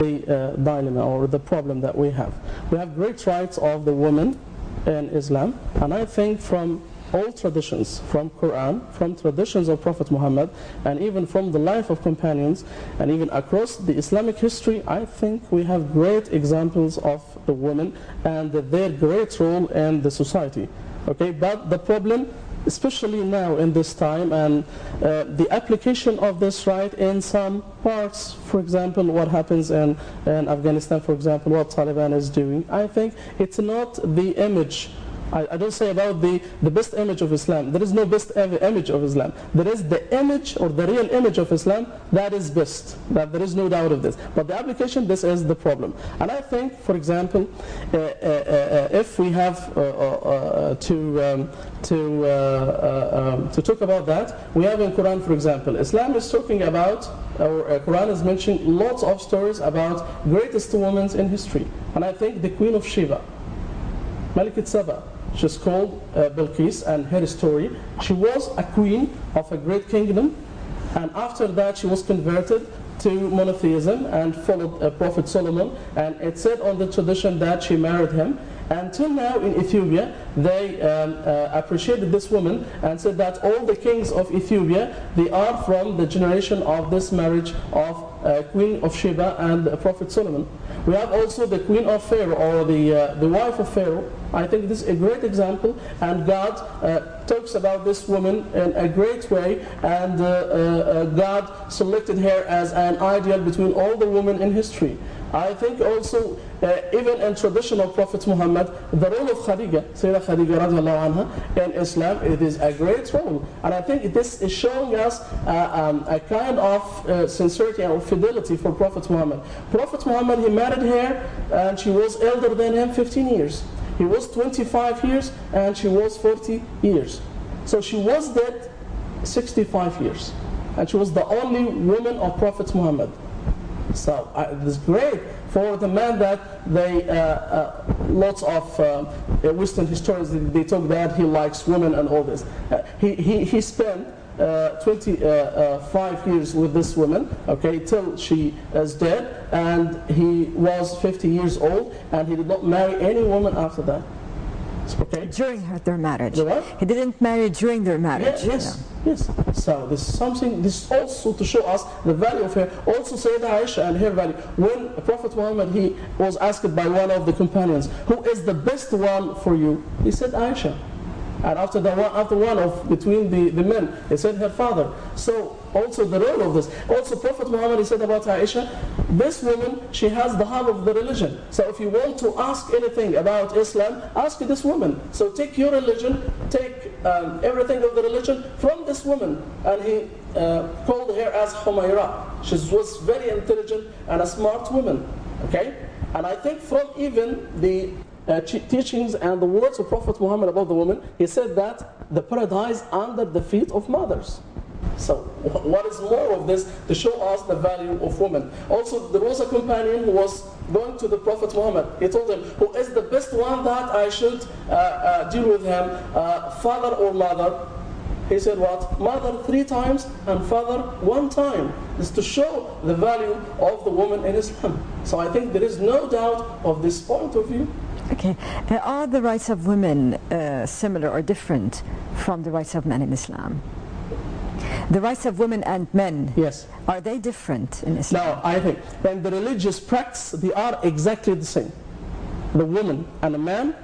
the dilemma or the problem that we have. We have great rights of the woman in Islam, and I think from all traditions, from Quran, from traditions of Prophet Muhammad, and even from the life of companions, and even across the Islamic history, I think we have great examples of the women and their great role in the society. Okay, but the problem, especially now in this time, and the application of this right in some parts, for example, what happens in Afghanistan, for example, what Taliban is doing, I think it's not the image. I don't say about the best image of Islam. There is no best image of Islam. There is the image or the real image of Islam that is best. That there is no doubt of this. But the application, this is the problem. And I think, for example, if we have to talk about that, we have in Quran, for example, Islam is talking about, or Quran is mentioning lots of stories about greatest women in history. And I think the Queen of Sheba, Malikat Saba, she's called Bilqis, and her story, she was a queen of a great kingdom, and after that she was converted to monotheism and followed Prophet Solomon, and it said on the tradition that she married him. Until now in Ethiopia, they appreciated this woman and said that all the kings of Ethiopia, they are from the generation of this marriage of Queen of Sheba and Prophet Solomon. We have also the Queen of Pharaoh, or the wife of Pharaoh. I think this is a great example, and God talks about this woman in a great way, and God selected her as an ideal between all the women in history. I think also, even in traditional Prophet Muhammad, the role of Khadija, Sayyidina Khadija radiallahu anha, in Islam, it is a great role. And I think this is showing us a kind of sincerity and fidelity for Prophet Muhammad. Prophet Muhammad, he married her, and she was elder than him 15 years. He was 25 years, and she was 40 years. So she was dead 65 years. And she was the only woman of Prophet Muhammad. So it's great for the man that they, lots of Western historians, they talk that he likes women and all this. He spent 25 years with this woman, okay, till she is dead, and he was 50 years old, and he did not marry any woman after that. Okay. During their marriage. The what? He didn't marry during their marriage. Yeah, yes, yeah. Yes. So this is something, this is also to show us the value of her. Also Sayyidina Aisha and her value. When Prophet Muhammad, he was asked by one of the companions, who is the best one for you? He said Aisha. And after one of between the men, he said her father. So also the role of this. Also Prophet Muhammad, he said about Aisha, this woman, she has the heart of the religion. So if you want to ask anything about Islam, ask this woman. So take your religion, take everything of the religion from this woman. And he called her as Humayra. She was very intelligent and a smart woman. Okay? And I think from even the teachings and the words of Prophet Muhammad about the woman, he said that the paradise under the feet of mothers. So what is more of this to show us the value of women? Also there was a companion who was going to the Prophet Muhammad. He told him, who is the best one that I should deal with him, father or mother? He said what? Mother 3 times and father 1 time. This is to show the value of the woman in Islam. So I think there is no doubt of this point of view. Okay. Are the rights of women similar or different from the rights of men in Islam? The rights of women and men, yes, are they different in Islam? No, I think in the religious practice, they are exactly the same. The woman and the man,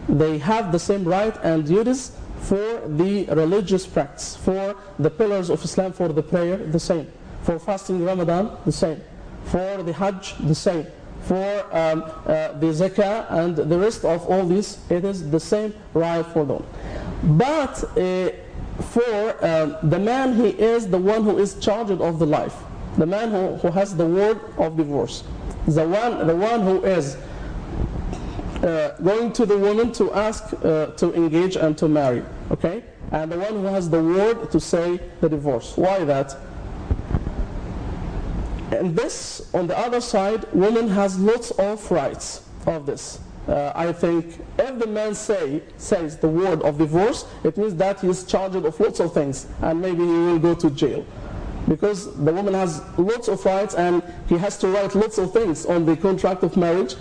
they have the same right and duties for the religious practice, for the pillars of Islam, for the prayer, the same. For fasting Ramadan, the same. For the Hajj, the same. For the zakah and the rest of all these, it is the same right for them. But for the man, he is the one who is charged of the life. The man who has the word of divorce. The one who is going to the woman to ask to engage and to marry. Okay? And the one who has the word to say the divorce. Why that? And this, on the other side, woman has lots of rights of this. I think if the man says the word of divorce, it means that he is charged of lots of things, and maybe he will go to jail. because the woman has lots of rights and he has to write lots of things on the contract of marriage,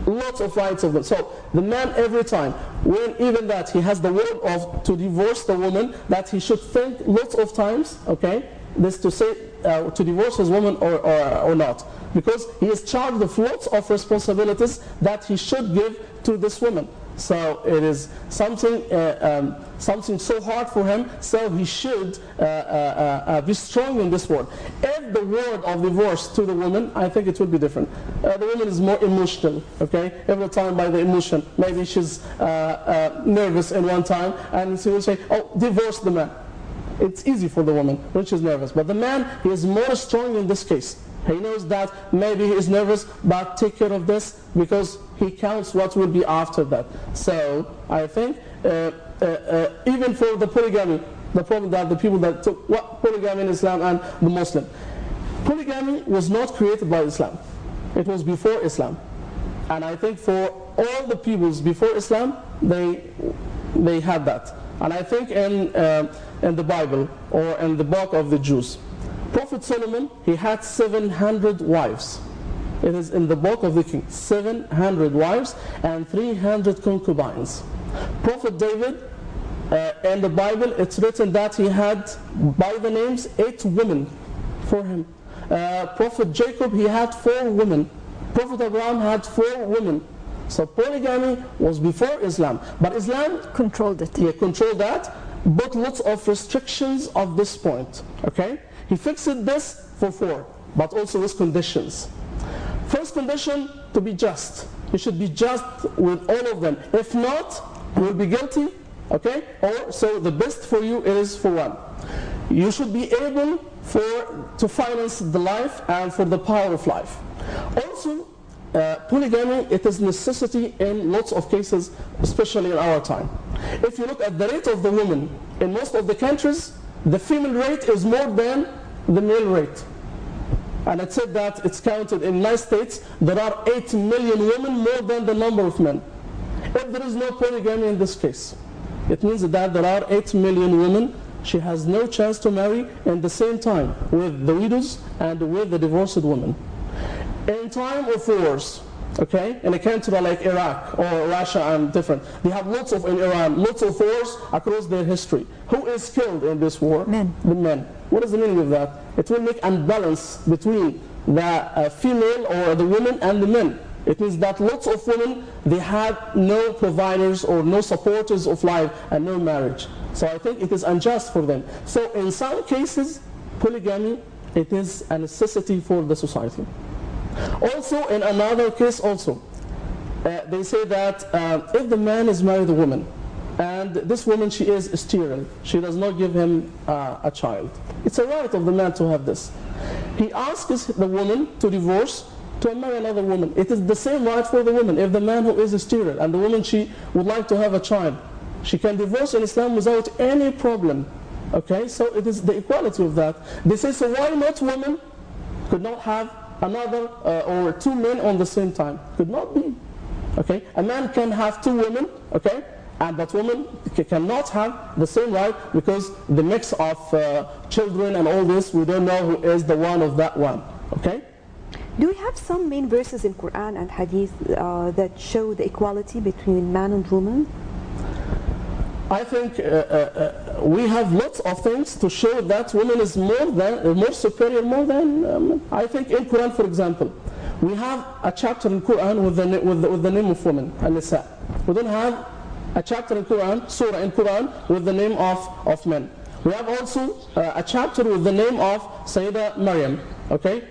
lots of rights of them. So the man every time, when even that he has the word of to divorce the woman, that he should think lots of times, okay, this to say to divorce his woman or not, because he is charged with lots of responsibilities that he should give to this woman. So it is something something so hard for him, so he should be strong in this word. If the word of divorce to the woman, I think it will be different. The woman is more emotional, okay? Every time by the emotion, maybe she's nervous in one time, and she will say, oh, divorce the man. It's easy for the woman when she's nervous, but the man, he is more strong in this case. He knows that maybe he is nervous, but take care of this, because he counts what will be after that. So I think even for the polygamy, the problem that the people that took polygamy in Islam and the Muslim, polygamy was not created by Islam. It was before Islam. And I think for all the peoples before Islam, they had that. And I think in the Bible or in the book of the Jews, Prophet Solomon, he had 700 wives. It is in the book of the King, 700 wives and 300 concubines. Prophet David, in the Bible, it's written that he had, by the names, 8 women for him. Prophet Jacob, he had 4 women. Prophet Abraham had 4 women. So polygamy was before Islam, but Islam controlled it. Yeah, controlled that, but lots of restrictions of this point. Okay, he fixed this for 4, but also with conditions. First condition, to be just. You should be just with all of them. If not, you will be guilty. Okay, or so the best for you is for one. You should be able to finance the life and for the power of life. Also, polygamy, it is necessity in lots of cases, especially in our time. If you look at the rate of the woman, in most of the countries, the female rate is more than the male rate. And it said that it's counted in United States, there are 8 million women more than the number of men. If there is no polygamy in this case, it means that there are 8 million women, she has no chance to marry in the same time with the widows and with the divorced women. In time of wars, okay, in a country like Iraq or Russia and different, they have lots of, in Iran, lots of wars across their history. Who is killed in this war? Men. The men. What is the meaning of that? It will make unbalance between the female or the women and the men. It means that lots of women, they had no providers or no supporters of life and no marriage. So I think it is unjust for them. So in some cases, polygamy, it is a necessity for the society. Also, in another case also, they say that if the man is married a woman, and this woman, she is sterile, she does not give him a child. It's a right of the man to have this. He asks the woman to divorce, to marry another woman. It is the same right for the woman. If the man who is sterile and the woman, she would like to have a child, she can divorce in Islam without any problem. Okay, so it is the equality of that. They say, so why not women could not have another or 2 men on the same time? Could not be. Okay, a man can have 2 women, okay, and that woman cannot have the same right, because the mix of children and all this, we don't know who is the one of that one. Okay. Do we have some main verses in Quran and Hadith that show the equality between man and woman? I think we have lots of things to show that woman is more superior, more than I think in Quran, for example, we have a chapter in Quran with the name of woman, An-Nisa. We don't have a chapter in Quran, surah in Quran, with the name of men. We have also a chapter with the name of Sayyidah Maryam. Okay,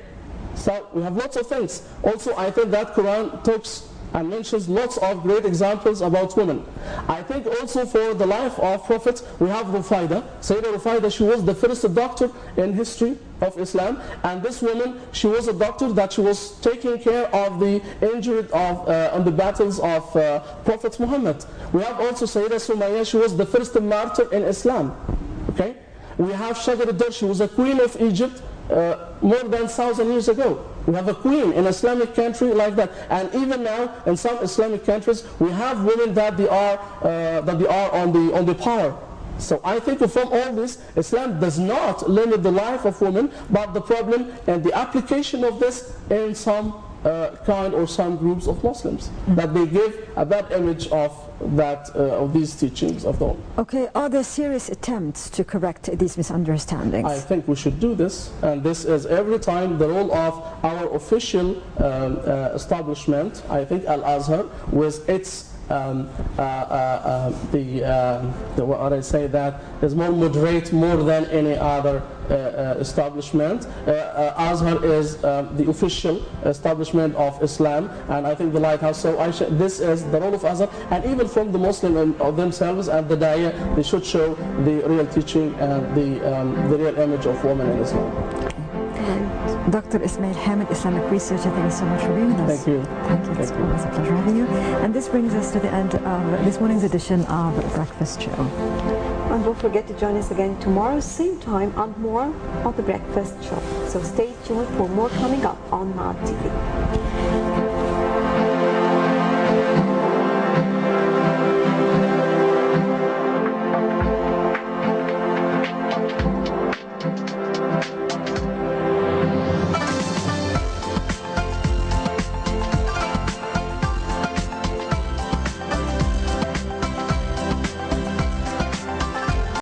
so we have lots of things. Also, I think that Quran talks and mentions lots of great examples about women. I think also for the life of prophets, we have Rufaidah. Sayyidah Rufaidah, she was the first doctor in history of Islam, and this woman, she was a doctor that she was taking care of the injured on the battles of Prophet Muhammad. We have also Sayyidah Sumayya, she was the first martyr in Islam. Okay, we have Shajar ad-Dur, she was a queen of Egypt more than 1,000 years ago. We have a queen in an Islamic country like that, and even now in some Islamic countries we have women that they are on the power. So I think from all this, Islam does not limit the life of women, but the problem and the application of this in some kind or some groups of Muslims, that they give a bad image of that of these teachings of the woman. Okay, are there serious attempts to correct these misunderstandings? I think we should do this, and this is every time the role of our official establishment. I think Al-Azhar, with its what I say that is more moderate more than any other establishment. Azhar is the official establishment of Islam, and I think the lighthouse. So this is the role of Azhar, and even from the Muslim of themselves and the Daya, they should show the real teaching and the real image of women in Islam. Dr. Ismail Hamid, Islamic researcher, thank you so much for being with us. Thank you. Thank you. It's always a pleasure having you. And this brings us to the end of this morning's edition of Breakfast Show. And don't forget to join us again tomorrow, same time, and more of the Breakfast Show. So stay tuned for more coming up on Mad TV.